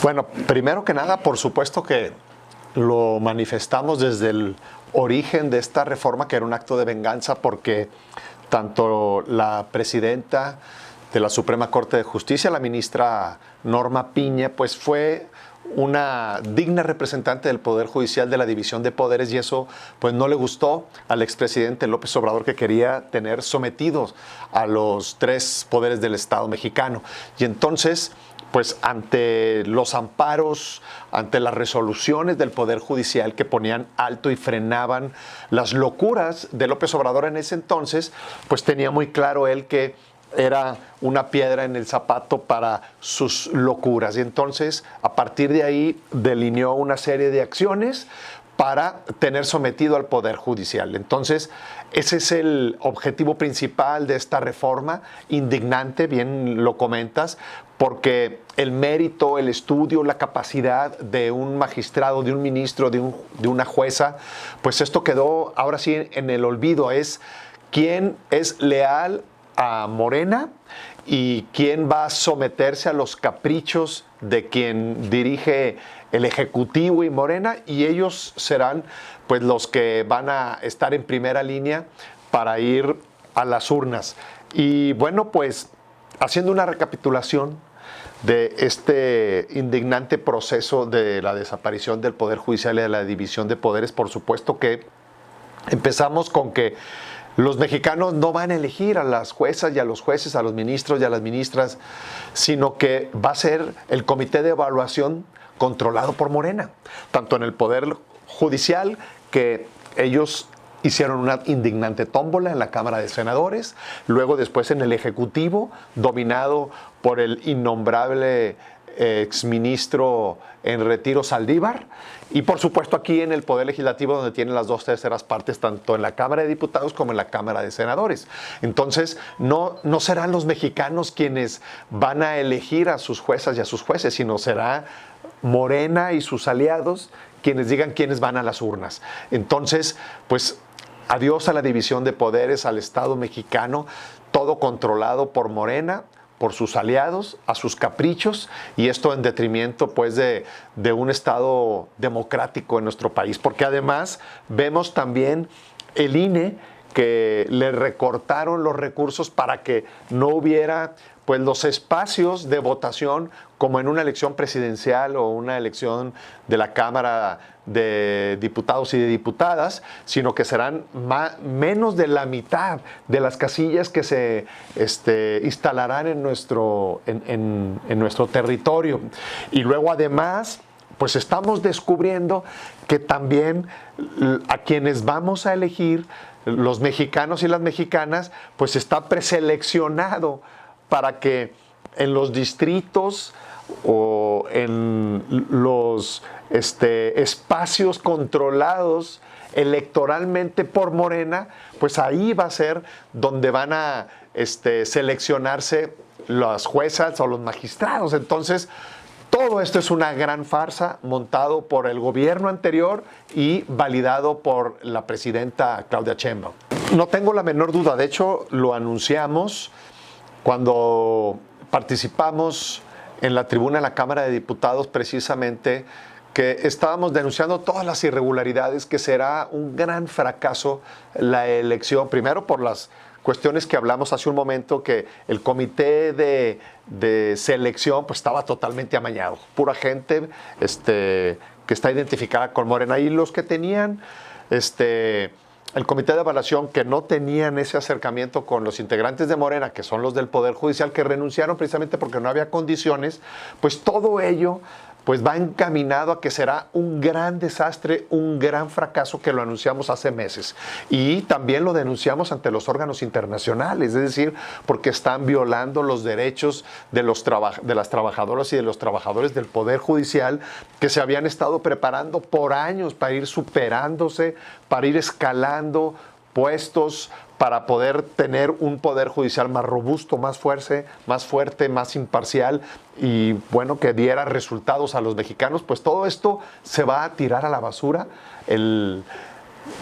Bueno, primero que nada, por supuesto que lo manifestamos desde el origen de esta reforma, que era un acto de venganza, porque tanto la presidenta de la Suprema Corte de Justicia, la ministra Norma Piña, pues fue una digna representante del Poder Judicial, de la división de poderes, y eso pues no le gustó al expresidente López Obrador, que quería tener sometidos a los tres poderes del Estado mexicano. Y entonces, pues ante los amparos, ante las resoluciones del Poder Judicial que ponían alto y frenaban las locuras de López Obrador en ese entonces, pues tenía muy claro él que era una piedra en el zapato para sus locuras. Y entonces, a partir de ahí, delineó una serie de acciones para tener sometido al Poder Judicial. Entonces, ese es el objetivo principal de esta reforma, indignante, bien lo comentas, porque el mérito, el estudio, la capacidad de un magistrado, de un ministro, de una jueza, pues esto quedó ahora sí en el olvido. Es quién es leal a Morena y quién va a someterse a los caprichos de quien dirige el Ejecutivo y Morena, y ellos serán pues los que van a estar en primera línea para ir a las urnas. Y bueno, pues haciendo una recapitulación de este indignante proceso de la desaparición del Poder Judicial y de la división de poderes, por supuesto que empezamos con que los mexicanos no van a elegir a las juezas y a los jueces, a los ministros y a las ministras, sino que va a ser el comité de evaluación controlado por Morena, tanto en el Poder Judicial, que ellos hicieron una indignante tómbola en la Cámara de Senadores, luego después en el Ejecutivo, dominado por el innombrable exministro en retiro Saldívar, y por supuesto aquí en el Poder Legislativo, donde tienen las 2/3 partes, tanto en la Cámara de Diputados como en la Cámara de Senadores. Entonces no serán los mexicanos quienes van a elegir a sus juezas y a sus jueces, sino será Morena y sus aliados quienes digan quiénes van a las urnas. Entonces, pues adiós a la división de poderes, al Estado mexicano, todo controlado por Morena, por sus aliados, a sus caprichos, y esto en detrimento pues de un Estado democrático en nuestro país, porque además vemos también el INE, que le recortaron los recursos para que no hubiera pues los espacios de votación como en una elección presidencial o una elección de la Cámara de Diputados y de Diputadas, sino que serán menos de la mitad de las casillas que se instalarán en nuestro territorio. Y luego además, pues estamos descubriendo que también a quienes vamos a elegir, los mexicanos y las mexicanas, pues está preseleccionado para que en los distritos o en los espacios controlados electoralmente por Morena, pues ahí va a ser donde van a seleccionarse las juezas o los magistrados. Entonces, todo esto es una gran farsa montado por el gobierno anterior y validado por la presidenta Claudia Sheinbaum. No tengo la menor duda, de hecho lo anunciamos cuando participamos en la tribuna de la Cámara de Diputados, precisamente, que estábamos denunciando todas las irregularidades, que será un gran fracaso la elección, primero por las cuestiones que hablamos hace un momento, que el comité de selección pues estaba totalmente amañado, pura gente que está identificada con Morena, y los que tenían el comité de evaluación, que no tenían ese acercamiento con los integrantes de Morena, que son los del Poder Judicial, que renunciaron precisamente porque no había condiciones, pues todo ello pues va encaminado a que será un gran desastre, un gran fracaso, que lo anunciamos hace meses. Y también lo denunciamos ante los órganos internacionales, es decir, porque están violando los derechos de las trabajadoras y de los trabajadores del Poder Judicial, que se habían estado preparando por años para ir superándose, para ir escalando puestos, para poder tener un Poder Judicial más robusto, más fuerte, más imparcial, y bueno, que diera resultados a los mexicanos. Pues todo esto se va a tirar a la basura.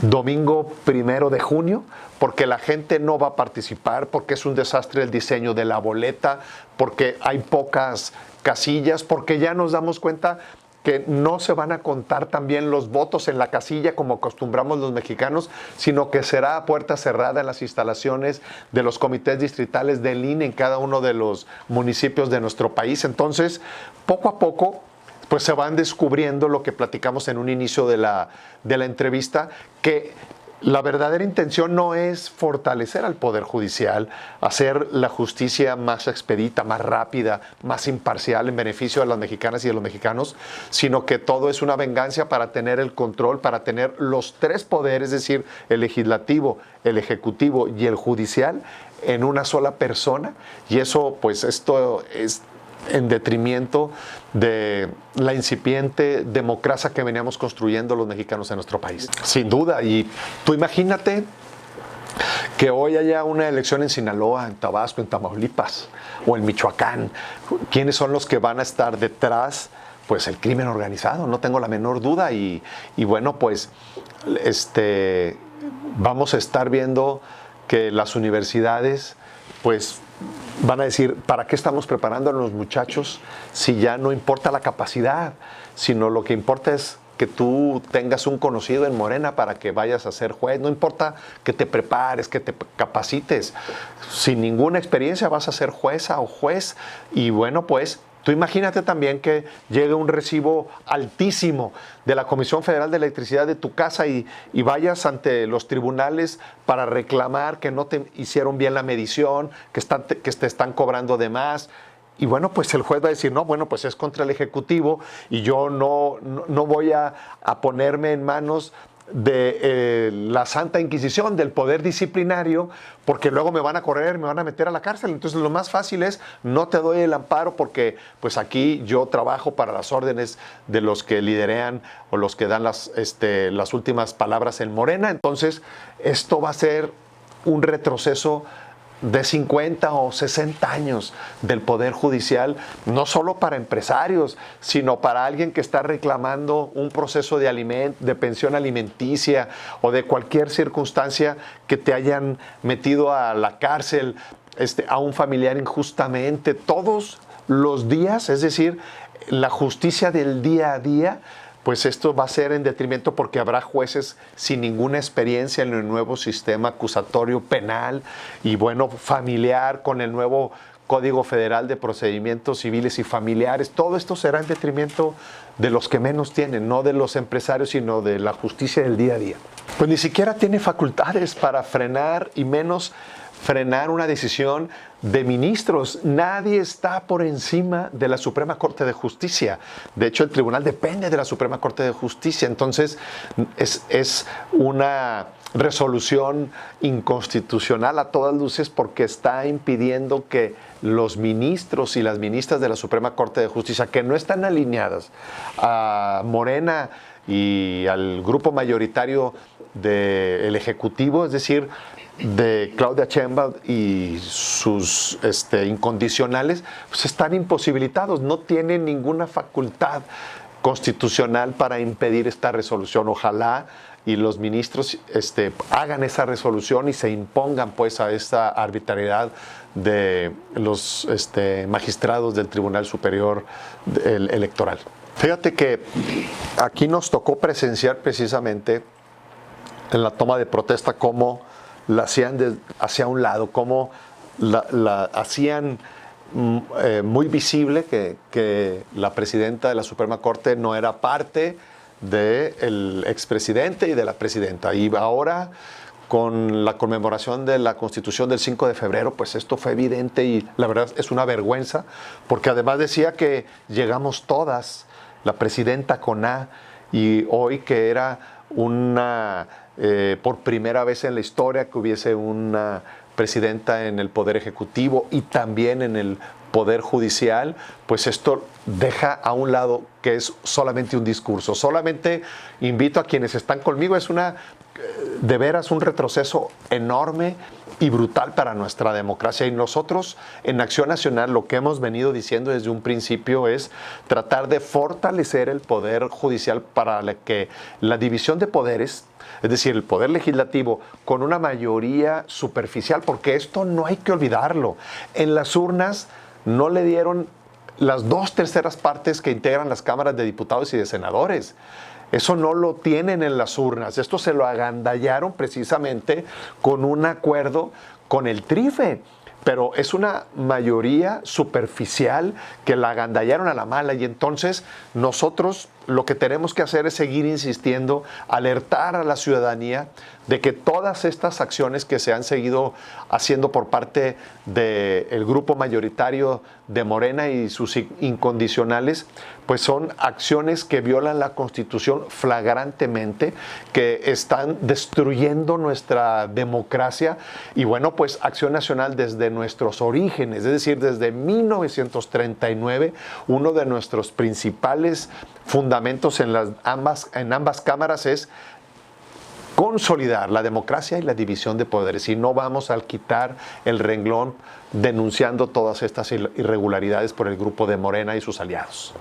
domingo 1 de junio, porque la gente no va a participar, porque es un desastre el diseño de la boleta, porque hay pocas casillas, porque ya nos damos cuenta que no se van a contar también los votos en la casilla como acostumbramos los mexicanos, sino que será a puerta cerrada en las instalaciones de los comités distritales del INE en cada uno de los municipios de nuestro país. Entonces, poco a poco, pues se van descubriendo lo que platicamos en un inicio de la entrevista, que la verdadera intención no es fortalecer al Poder Judicial, hacer la justicia más expedita, más rápida, más imparcial en beneficio de las mexicanas y de los mexicanos, sino que todo es una venganza para tener el control, para tener los tres poderes, es decir, el legislativo, el ejecutivo y el judicial, en una sola persona. Y eso, pues esto es en detrimento de la incipiente democracia que veníamos construyendo los mexicanos en nuestro país. Sin duda, y tú imagínate que hoy haya una elección en Sinaloa, en Tabasco, en Tamaulipas o en Michoacán. ¿Quiénes son los que van a estar detrás? Pues el crimen organizado, no tengo la menor duda. Y bueno, pues vamos a estar viendo que las universidades, pues van a decir, ¿para qué estamos preparando a los muchachos si ya no importa la capacidad, sino lo que importa es que tú tengas un conocido en Morena para que vayas a ser juez? No importa que te prepares, que te capacites, sin ninguna experiencia vas a ser jueza o juez. Y bueno, pues tú imagínate también que llegue un recibo altísimo de la Comisión Federal de Electricidad de tu casa y vayas ante los tribunales para reclamar que no te hicieron bien la medición, que te están cobrando de más. Y bueno, pues el juez va a decir, no, bueno, pues es contra el Ejecutivo y yo no voy a ponerme en manos de la Santa Inquisición, del poder disciplinario, porque luego me van a correr, me van a meter a la cárcel. Entonces lo más fácil es, no te doy el amparo porque pues aquí yo trabajo para las órdenes de los que liderean o los que dan las últimas palabras en Morena. Entonces esto va a ser un retroceso de 50 o 60 años del Poder Judicial, no solo para empresarios, sino para alguien que está reclamando un proceso de pensión alimenticia o de cualquier circunstancia que te hayan metido a la cárcel, a un familiar injustamente, todos los días, es decir, la justicia del día a día. Pues esto va a ser en detrimento porque habrá jueces sin ninguna experiencia en el nuevo sistema acusatorio penal y bueno, familiar, con el nuevo Código Federal de Procedimientos Civiles y Familiares. Todo esto será en detrimento de los que menos tienen, no de los empresarios, sino de la justicia del día a día. Pues ni siquiera tiene facultades para frenar y menos frenar una decisión de ministros. Nadie está por encima de la Suprema Corte de Justicia. De hecho, el tribunal depende de la Suprema Corte de Justicia. Entonces, es una resolución inconstitucional a todas luces porque está impidiendo que los ministros y las ministras de la Suprema Corte de Justicia, que no están alineadas a Morena y al grupo mayoritario del Ejecutivo, es decir, de Claudia Sheinbaum y sus incondicionales, pues están imposibilitados, no tienen ninguna facultad constitucional para impedir esta resolución. Ojalá y los ministros hagan esa resolución y se impongan pues a esta arbitrariedad de los magistrados del Tribunal Superior Electoral. Fíjate que aquí nos tocó presenciar precisamente en la toma de protesta cómo la hacían hacia un lado, cómo la hacían muy visible que la presidenta de la Suprema Corte no era parte del expresidente y de la presidenta. Y ahora, con la conmemoración de la Constitución del 5 de febrero, pues esto fue evidente y la verdad es una vergüenza, porque además decía que llegamos todas, la presidenta con A, y hoy que era por primera vez en la historia que hubiese una presidenta en el Poder Ejecutivo y también en el Poder Judicial, pues esto deja a un lado que es solamente un discurso. Solamente invito a quienes están conmigo, es una de veras un retroceso enorme y brutal para nuestra democracia. Y nosotros en Acción Nacional lo que hemos venido diciendo desde un principio es tratar de fortalecer el poder judicial para que la división de poderes, es decir, el poder legislativo, con una mayoría superficial, porque esto no hay que olvidarlo. En las urnas no le dieron las 2/3 partes que integran las cámaras de diputados y de senadores. Eso no lo tienen en las urnas. Esto se lo agandallaron precisamente con un acuerdo con el TRIFE. Pero es una mayoría superficial que la agandallaron a la mala. Y entonces nosotros lo que tenemos que hacer es seguir insistiendo, alertar a la ciudadanía de que todas estas acciones que se han seguido haciendo por parte del grupo mayoritario de Morena y sus incondicionales, pues son acciones que violan la Constitución flagrantemente, que están destruyendo nuestra democracia. Y bueno, pues Acción Nacional desde nuestros orígenes, es decir, desde 1939, uno de nuestros principales fundamentos en ambas cámaras es consolidar la democracia y la división de poderes. Y no vamos a quitar el renglón denunciando todas estas irregularidades por el grupo de Morena y sus aliados.